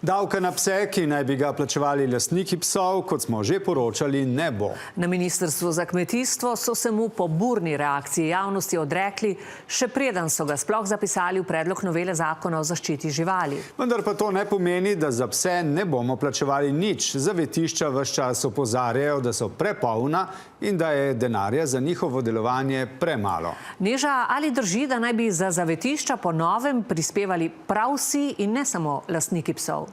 Davka na pse, ki naj bi ga plačevali lastniki psov, kot smo že poročali, ne bo. Na Ministrstvu za kmetijstvo so se mu po burni reakciji javnosti odrekli, še preden so ga sploh zapisali v predlog novele zakona o zaščiti živali. Vendar pa to ne pomeni, da za pse ne bomo plačevali nič. Zavetišča ves čas opozarjajo, da so prepolna in da je denarja za njihovo delovanje premalo. Neža, ali drži, da naj bi za zavetišča po novem prispevali prav vsi in ne samo lastniki psov?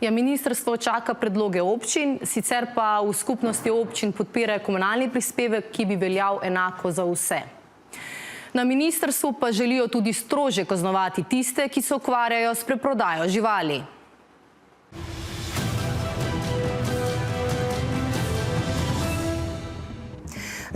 Ja, ministrstvo čaka predloge občin, sicer pa v skupnosti občin podpirajo komunalni prispevek, ki bi veljal enako za vse. Na ministrstvu pa želijo tudi strožje kaznovati tiste, ki se ukvarjajo s preprodajo živali.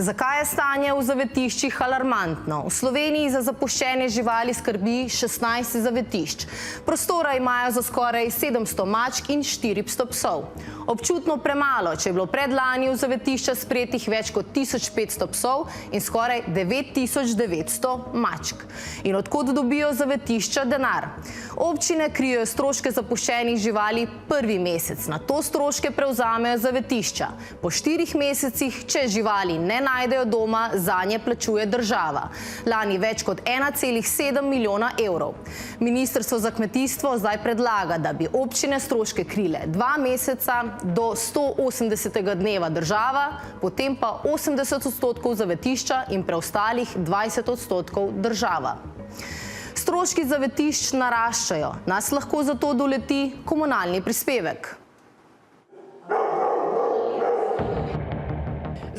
Zakaj je stanje v zavetiščih alarmantno? V Sloveniji za zapuščene živali skrbi 16 zavetišč. Prostora imajo za skoraj 700 mačk in 400 psov. Občutno premalo, če je bilo predlani v zavetišča sprejetih več kot 1500 psov in skoraj 9900 mačk. In od kod dobijo zavetišča denar? Občine krijejo stroške zapuščenih živali prvi mesec, nato stroške prevzamejo zavetišča. Po 4 mesecih, če živali ne najdejo doma, zanje plačuje država. Lani več kot 1,7 milijona evrov. Ministrstvo za kmetijstvo zdaj predlaga, da bi občine stroške krile 2 meseca do 180. dneva država, potem pa 80% zavetišča in preostalih 20% država. Stroški zavetišč naraščajo. Nas lahko zato doleti komunalni prispevek.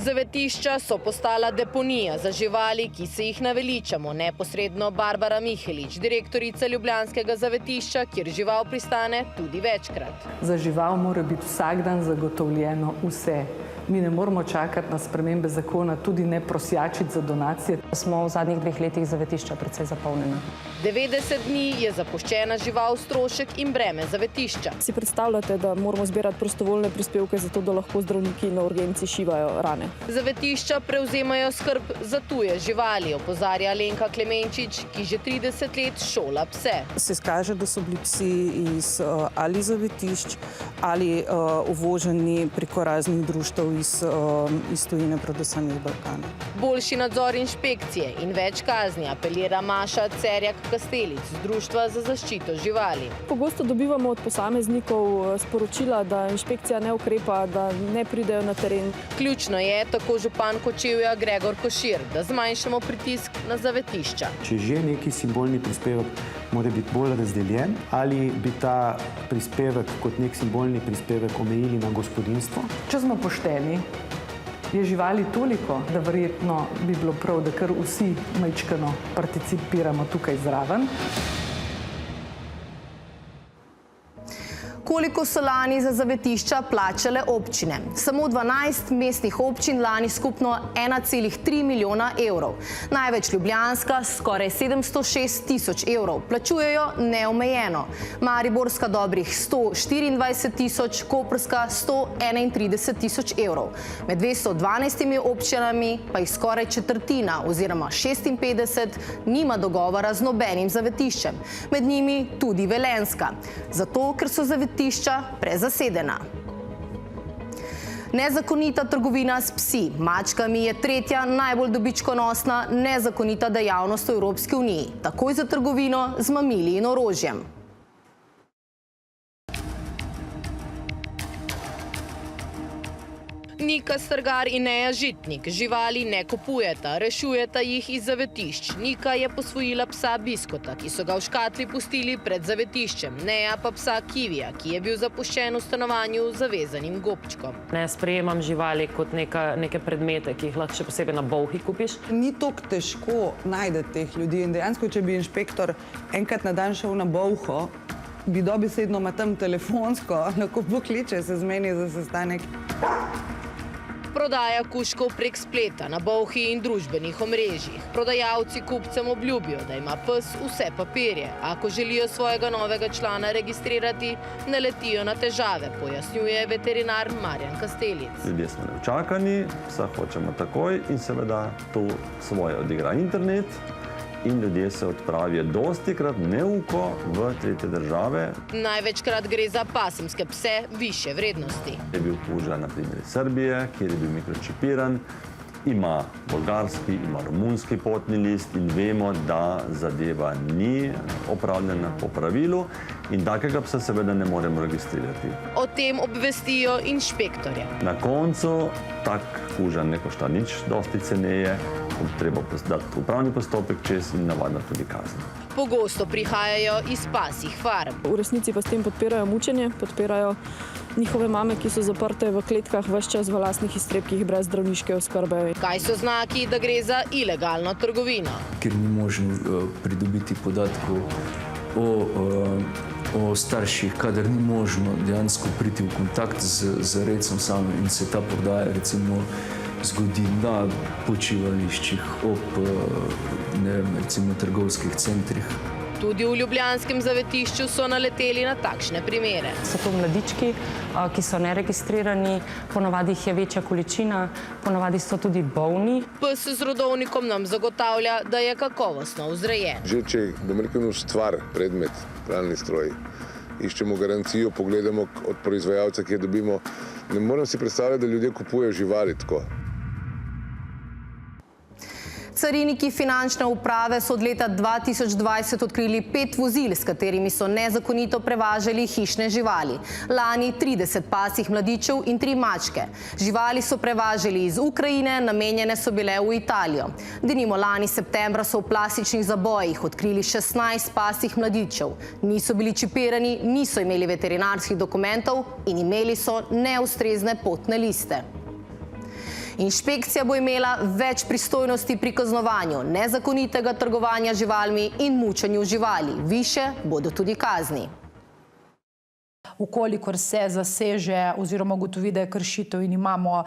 Zavetišča so postala deponija za živali, ki se jih naveličamo. Neposredno Barbara Mihelič, direktorica ljubljanskega zavetišča, kjer žival pristane tudi večkrat. Za žival mora biti vsak dan zagotovljeno vse. Mi ne moramo čakati na spremembe zakona, tudi ne prosjačiti za donacije. Smo v zadnjih 2 letih zavetišča precej zapolnjena. 90 dni je zapuščena žival strošek in breme zavetišča. Si predstavljate, da moramo zbirati prostovoljne prispevke, zato da lahko zdravniki na urgenci šivajo rane? Zavetišča prevzemajo skrb za tuje živali, opozarja Alenka Klemenčič, ki že 30 let šola pse. Se izkaže, da so bili psi iz ali zavetišč ali uvoženi preko raznih društev iz tujine, predvsem iz Balkana. Boljši nadzor inšpekcije in več kazni, apelira Maša Cerjak-Kastelic z Društva za zaščito živali. Pogosto dobivamo od posameznikov sporočila, da inšpekcija ne ukrepa, da ne pridejo na teren. Ključno je, tako župan Kočevja Gregor Košir, da zmanjšamo pritisk na zavetišča. Če že neki simbolni prispevek mora biti bolj razdeljen, ali bi ta prispevek kot nek simbolni prispevek omejili na gospodinjstvo? Če smo pošteni, je živali toliko, da verjetno bi bilo prav, da kar vsi majčkano participiramo tukaj zraven. Koliko so lani za zavetišča plačale občine? Samo 12 mestnih občin lani skupno 1,3 milijona evrov. Največ ljubljanska, skoraj 706 tisoč evrov. Plačujejo neomejeno. Mariborska dobrih 124 tisoč, koprska 131 tisoč evrov. Med 212 občinami pa jih skoraj četrtina oziroma 56 nima dogovora z nobenim zavetiščem. Med njimi tudi Velenjska. Zato, ker so zavetišča prezasedena. Nezakonita trgovina s psi. Mačkami je tretja najbolj dobičkonosna nezakonita dejavnost v Evropski uniji. Takoj za trgovino z mamili in orožjem. Nika Strgar in Neja Žitnik živali ne kupujeta, rešujeta jih iz zavetišč. Nika je posvojila psa Biskota, ki so ga v škatli pustili pred zavetiščem. Neja pa psa Kivija, ki je bil zapuščen v stanovanju z zavezanim gobčkom. Ne sprejemam živali kot neke predmete, ki jih lahko še posebej na Bolhi kupiš. Ni toliko težko najti teh ljudi in dejansko, če bi inšpektor enkrat na dan šel na Bolho, bi dobesedno ima tam telefonsko, lahko pokliče se z meni za sestanek. Prodaja kužkov prek spleta, na Bolhi in družbenih omrežjih. Prodajalci kupcem obljubijo, da ima pes vse papirje. Ako želijo svojega novega člana registrirati, ne letijo na težave, pojasnjuje veterinar Marjan Kastelic. Ljudje smo neučakani, psa hočemo takoj in seveda tu svoje odigra internet in ljudje se odpravijo dostikrat neuko v tretje države. Največkrat gre za pasemske pse višje vrednosti. Je bil kuža na primer iz Srbije, kjer je bil mikročipiran, ima bolgarski, ima romunski potni list in vemo, da zadeva ni opravljena po pravilu in takega psa seveda ne moremo registrirati. O tem obvestijo inšpektorje. Na koncu tak kuža ne košta nič dosti ceneje, treba dati upravni postopek čez in navadno tudi kazen. Pogosto prihajajo iz pasjih farm. V resnici pa s tem podpirajo mučenje, podpirajo njihove mame, ki so zaprte v kletkah ves čas v lastnih iztrebkih brez zdravniške oskrbe. Kaj so znaki, da gre za ilegalno trgovino? Ker ni možno pridobiti podatkov o starših, kadar ni možno dejansko priti v kontakt z rejcem samim in se ta prodaja recimo zgodi na počivališčih, ob recimo trgovskih centrih. Tudi v ljubljanskem zavetišču so naleteli na takšne primere. So to mladički, ki so neregistrirani, ponavadi jih je večja količina, ponavadi so tudi bolni. Pes z rodovnikom nam zagotavlja, da je kakovostno vzrejen. Že če bomo rekli stvar, predmet, pralni stroj, iščemo garancijo, pogledamo od proizvajalca, kje dobimo. Ne morem si predstavljati, da ljudje kupujejo živali tako. Cariniki finančne uprave so od leta 2020 odkrili 5 vozil, s katerimi so nezakonito prevažali hišne živali. Lani 30 pasjih mladičev in 3 mačke. Živali so prevažali iz Ukrajine, namenjene so bile v Italijo. Denimo lani septembra so v plastičnih zabojih odkrili 16 pasjih mladičev. Niso bili čipirani, niso imeli veterinarskih dokumentov in imeli so neustrezne potne liste. Inšpekcija bo imela več pristojnosti pri kaznovanju nezakonitega trgovanja živalmi in mučenju živali. Višje bodo tudi kazni. Ukolikor se zaseže oziroma ugotovi, da je kršitev in imamo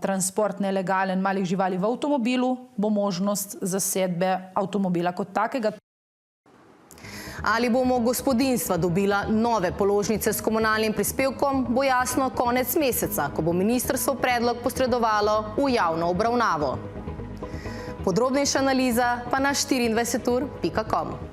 transport nelegalen malih živali v avtomobilu, bo možnost zasedbe avtomobila kot takega. Ali bomo gospodinjstva dobila nove položnice s komunalnim prispevkom, bo jasno konec meseca, ko bo ministrstvo predlog posredovalo v javno obravnavo. Podrobnejša analiza pa na 24ur.com.